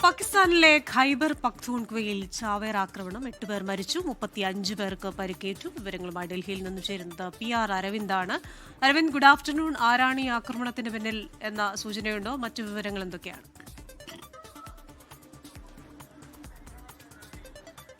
പാകിസ്ഥാനിലെ ഖൈബർ പഖ്തൂൺഖ്വയിൽ ചാവേർ ആക്രമണം 8 പേർ മരിച്ചു, 35 പേർക്ക് പരിക്കേറ്റു. വിവരങ്ങളുമായി ഡൽഹിയിൽ നിന്ന് ചേരുന്നത് PR അരവിന്ദാണ്. Aravind, good afternoon. ആരാണ് ഈ ആക്രമണത്തിന് പിന്നിൽ എന്ന സൂചനയുണ്ടോ? മറ്റു വിവരങ്ങൾ എന്തൊക്കെയാണ്?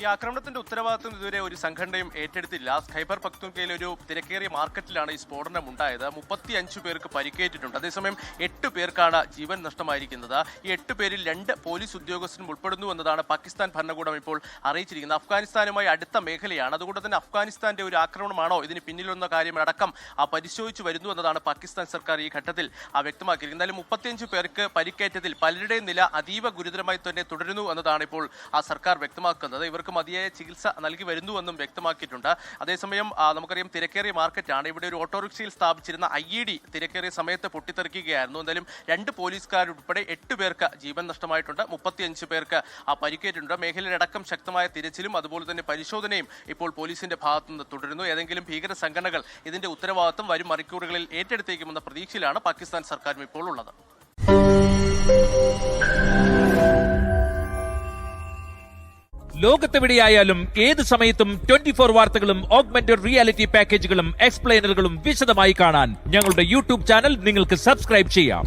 ഈ ആക്രമണത്തിന്റെ ഉത്തരവാദിത്വം ഇതുവരെ ഒരു സംഘടനയും ഏറ്റെടുത്തില്ല. ഖൈബർ പഖ്തൂൺഖ്വയിലെ ഒരു തിരക്കേറിയ മാർക്കറ്റിലാണ് ഈ സ്ഫോടനം ഉണ്ടായത്. 35 പേർക്ക് പരിക്കേറ്റിട്ടുണ്ട്. അതേസമയം 8 പേർക്കാണ് ജീവൻ നഷ്ടമായിരിക്കുന്നത്. ഈ 8 പേരിൽ 2 പോലീസ് ഉദ്യോഗസ്ഥരും ഉൾപ്പെടുന്നു എന്നതാണ് പാകിസ്ഥാൻ ഭരണകൂടം ഇപ്പോൾ അറിയിച്ചിരിക്കുന്നത്. അഫ്ഗാനിസ്ഥാനുമായി അടുത്ത മേഖലയാണ്. അതുകൊണ്ട് തന്നെ അഫ്ഗാനിസ്ഥാന്റെ ഒരു ആക്രമണമാണോ ഇതിന് പിന്നിലെന്ന കാര്യമടക്കം പരിശോധിച്ചു വരുന്നു എന്നതാണ് പാകിസ്ഥാൻ സർക്കാർ ഈ ഘട്ടത്തിൽ വ്യക്തമാക്കിയിരിക്കുന്നത്. എന്തായാലും 35 പേർക്ക് പരിക്കേറ്റതിൽ പലരുടെയും നില അതീവ ഗുരുതരമായി തന്നെ തുടരുന്നു എന്നതാണ് ഇപ്പോൾ സർക്കാർ വ്യക്തമാക്കുന്നത്. ഇവർക്ക് മതിയായ ചികിത്സ നൽകി വരുന്നുവെന്നും വ്യക്തമാക്കിയിട്ടുണ്ട്. അതേസമയം നമുക്കറിയാം, തിരക്കേറിയ മാർക്കറ്റാണ്. ഇവിടെ ഒരു ഓട്ടോറിക്ഷയിൽ സ്ഥാപിച്ചിരുന്ന IED തിരക്കേറിയ സമയത്ത് പൊട്ടിത്തെറിക്കുകയായിരുന്നു. എന്തായാലും 2 പോലീസുകാരുൾപ്പെടെ 8 പേർക്ക് ജീവൻ നഷ്ടമായിട്ടുണ്ട്, 35 പേർക്ക് പരിക്കേറ്റിട്ടുണ്ട്. മേഖലയിലടക്കം ശക്തമായ തിരച്ചിലും അതുപോലെ തന്നെ പരിശോധനയും ഇപ്പോൾ പോലീസിന്റെ ഭാഗത്തുനിന്ന് തുടരുന്നു. ഏതെങ്കിലും ഭീകര സംഘടനകൾ ഇതിന്റെ ഉത്തരവാദിത്വം വരും മണിക്കൂറുകളിൽ ഏറ്റെടുത്തേക്കുമെന്ന പ്രതീക്ഷയിലാണ് പാകിസ്ഥാൻ സർക്കാരും ഇപ്പോൾ ഉള്ളത്. ലോകത്തെവിടെയായാലും ഏത് സമയത്തും 24 വാർത്തകളും ഓഗ്മെന്റഡ് റിയാലിറ്റി പാക്കേജുകളും എക്സ്പ്ലെയിനറുകളും വിശദമായി കാണാൻ ഞങ്ങളുടെ YouTube ചാനൽ നിങ്ങൾക്ക് സബ്സ്ക്രൈബ് ചെയ്യാം.